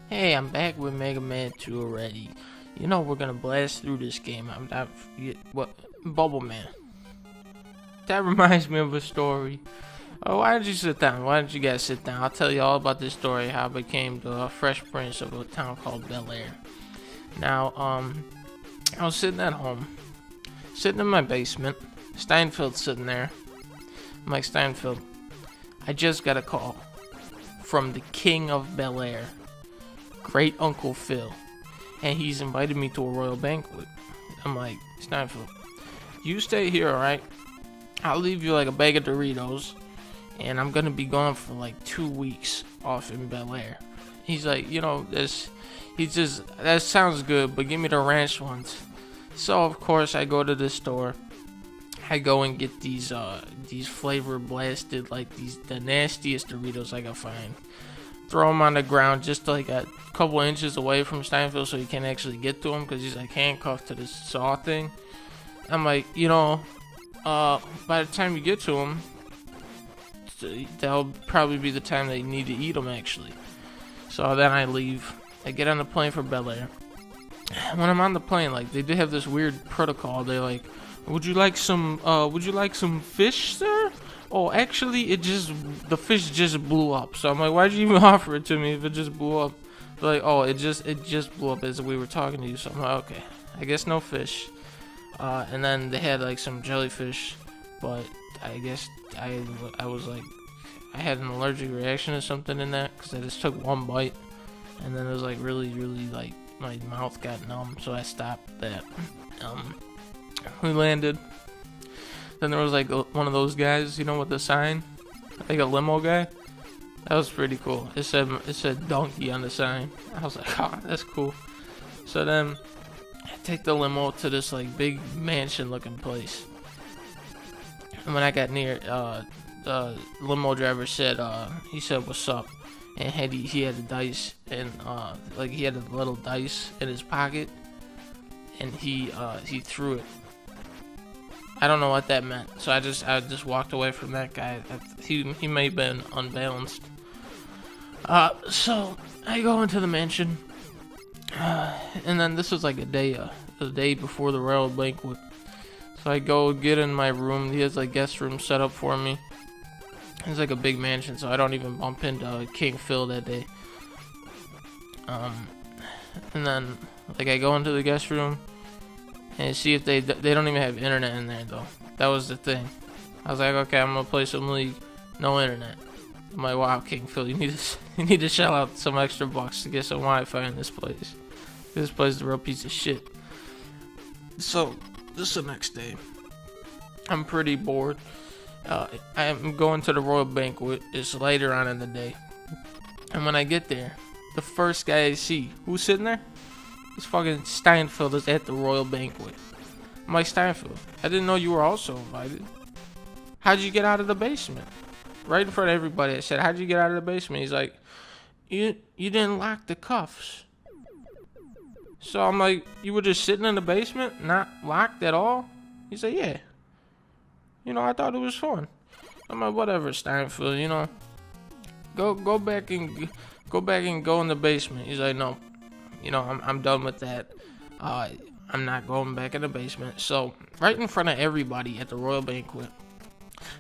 Hey, I'm back with Megaman 2 already. You know we're gonna blast through this game. I'm not what Bubble Man. That reminds me of a story. Oh, why don't you sit down? Why don't you guys sit down? I'll tell you all about this story, how I became the Fresh Prince of a town called Bel Air. Now, I was sitting at home, sitting in my basement. Steinfeld's sitting there. I'm like, Steinfeld, I just got a call from the king of Bel Air, Great Uncle Phil, and he's invited me to a royal banquet. I'm like, Steinfeld, you stay here, alright? I'll leave you like a bag of Doritos, and I'm gonna be gone for like 2 weeks off in Bel Air. He's like, that sounds good, but give me the ranch ones. So of course I go to the store. I go and get these flavor blasted, like the nastiest Doritos I can find. Throw them on the ground just like a couple inches away from Steinfeld so he can't actually get to them because he's like handcuffed to this saw thing. I'm like, by the time you get to him, that'll probably be the time they need to eat them actually. So then I leave. I get on the plane for Bel Air. When I'm on the plane, like they did have this weird protocol. They're like, would you like some fish, sir? Oh, actually, the fish just blew up. So I'm like, why'd you even offer it to me if it just blew up? They're like, oh, it just blew up as we were talking to you. So I'm like, okay, I guess no fish. And then they had like some jellyfish, but I guess I was like, I had an allergic reaction or something in that because I just took one bite, and then it was like really like my mouth got numb, so I stopped that. We landed. Then there was like one of those guys, with the sign, like a limo guy. That was pretty cool. It said donkey on the sign. I was like, oh, that's cool. So then I take the limo to this like big mansion looking place. And when I got near, the limo driver said, he said, "What's up?" And he had a dice, and like he had a little dice in his pocket, and he threw it. I don't know what that meant, so I just walked away from that guy. He may have been unbalanced. So I go into the mansion, and then this was like a day before the royal banquet. So I go get in my room. He has like guest room set up for me. It's like a big mansion, so I don't even bump into King Phil that day. And then like I go into the guest room and see if they don't even have internet in there though. That was the thing. I was like, okay, I'm gonna play some League, no internet. I'm like, wow, King Phil, you need to shell out some extra bucks to get some Wi-Fi in this place. This place is a real piece of shit. So this is the next day. I'm pretty bored. I am going to the royal banquet. It's later on in the day, and when I get there, the first guy I see, who's sitting there? This fucking Steinfeld is at the royal banquet. I'm like, Steinfeld, I didn't know you were also invited. How'd you get out of the basement? Right in front of everybody, I said, how'd you get out of the basement? He's like, you didn't lock the cuffs. So I'm like, you were just sitting in the basement, not locked at all? He's like, yeah. I thought it was fun. I'm like, whatever, Steinfeld, go back and go in the basement. He's like, no. I'm done with that. I'm not going back in the basement. So, right in front of everybody at the royal banquet,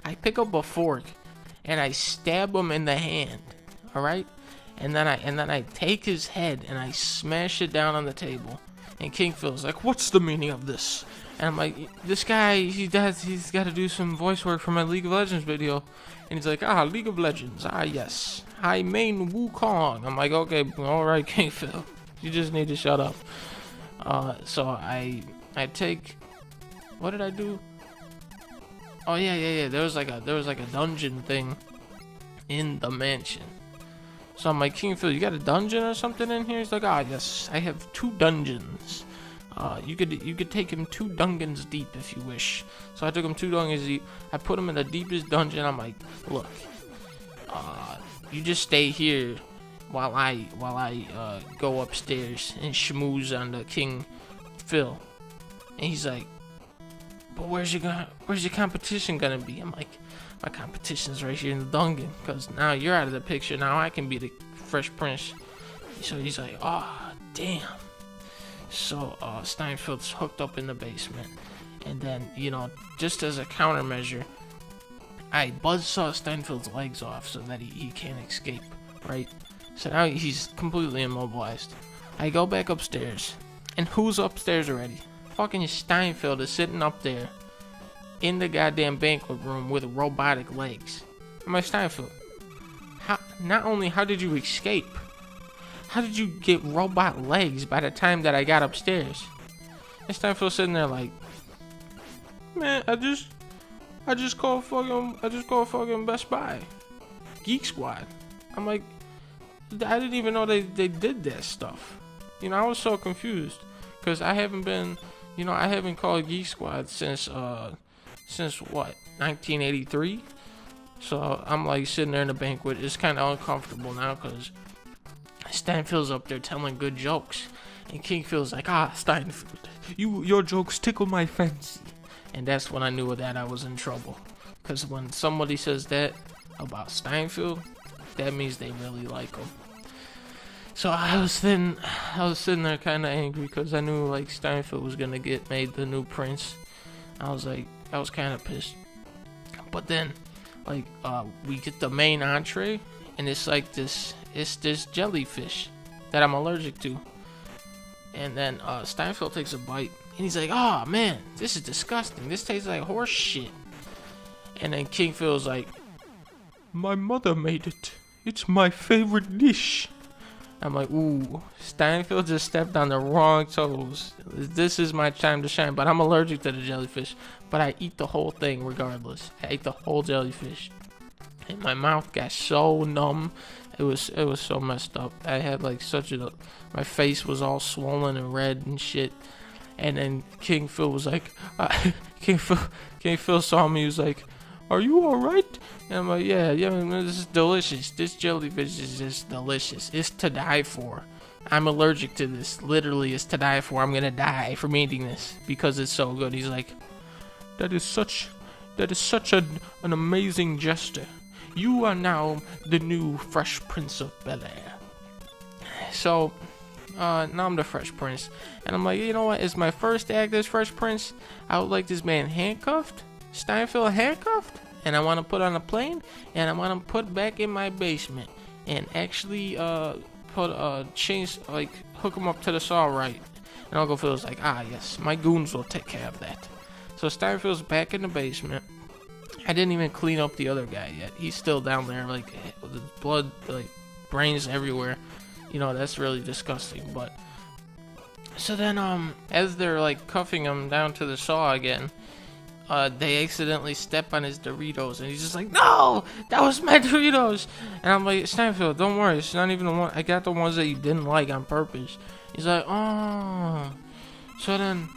I pick up a fork and I stab him in the hand. All right, and then I take his head and I smash it down on the table. And King Phil's like, "What's the meaning of this?" And I'm like, "This guy, he's got to do some voice work for my League of Legends video." And he's like, League of Legends. Yes. I main Wukong. I'm like, okay, all right, King Phil. You just need to shut up. So I take. What did I do? Oh yeah. There was like a dungeon thing in the mansion. So I'm like, King Phil, you got a dungeon or something in here? He's like, yes, I have 2 dungeons. You could take him 2 dungeons deep if you wish. So I took him 2 dungeons deep. I put him in the deepest dungeon. I'm like, look, you just stay here while I go upstairs and schmooze on the King Phil. And he's like, but where's your competition gonna be? I'm like, my competition's right here in the dungeon, because now you're out of the picture. Now I can be the Fresh Prince. So he's like, oh, damn. So Steinfeld's hooked up in the basement. And then, you know, just as a countermeasure, I buzzsaw Steinfeld's legs off so that he can't escape, right? So now he's completely immobilized. I go back upstairs. And who's upstairs already? Fucking Steinfeld is sitting up there in the goddamn banquet room with robotic legs. I'm like, Steinfeld, how did you escape? How did you get robot legs by the time that I got upstairs? And Steinfeld's sitting there like, man, I just called fucking Best Buy, Geek Squad. I'm like, I didn't even know they did that stuff. You know, I was so confused because I haven't called Geek Squad since what, 1983. So I'm like sitting there in the banquet. It's kind of uncomfortable now because Steinfeld's up there telling good jokes, and King feels like, Steinfeld, your jokes tickle my fancy. And that's when I knew that I was in trouble. Because when somebody says that about Steinfeld, that means they really like him. So I was sitting there kind of angry because I knew like Steinfeld was gonna get made the new prince. I was kind of pissed. But then, like, we get the main entree, and it's like this jellyfish that I'm allergic to. And then Steinfeld takes a bite, and he's like, oh man, this is disgusting. This tastes like horse shit. And then King Phil's like, my mother made it. It's my favorite dish. I'm like, ooh, Steinfeld just stepped on the wrong toes. This is my time to shine. But I'm allergic to the jellyfish. But I eat the whole thing regardless. I ate the whole jellyfish. And my mouth got so numb. It was so messed up. I had like my face was all swollen and red and shit. And then King Phil was like, King Phil saw me. He was like, are you alright? And I'm like, yeah, this is delicious. This jellyfish is just delicious. It's to die for. I'm allergic to this. Literally, it's to die for. I'm gonna die from eating this because it's so good. He's like, that is such an amazing gesture. You are now the new Fresh Prince of Bel-Air. So, now I'm the Fresh Prince. And I'm like, you know what? It's my first act as Fresh Prince. I would like this man handcuffed. Steinfeld handcuffed, and I want to put on a plane, and I want to put back in my basement, and actually put a chains, like hook him up to the saw right. And Uncle Phil's like, yes, my goons will take care of that. So Steinfeld's back in the basement. I didn't even clean up the other guy yet. He's still down there, like with blood, like brains everywhere. You know, that's really disgusting. But so then, as they're like cuffing him down to the saw again, they accidentally step on his Doritos, and he's just like, no, that was my Doritos. And I'm like, Steinfeld, don't worry, it's not even the one. I got the ones that you didn't like on purpose. He's like, oh. So then,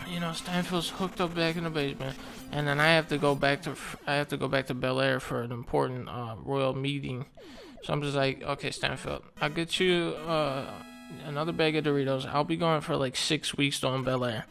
you know, Steinfeld's hooked up back in the basement, and then I have to go back to Bel-Air for an important royal meeting. So I'm just like, okay, Steinfeld, I'll get you another bag of Doritos. I'll be going for like 6 weeks on Bel-Air.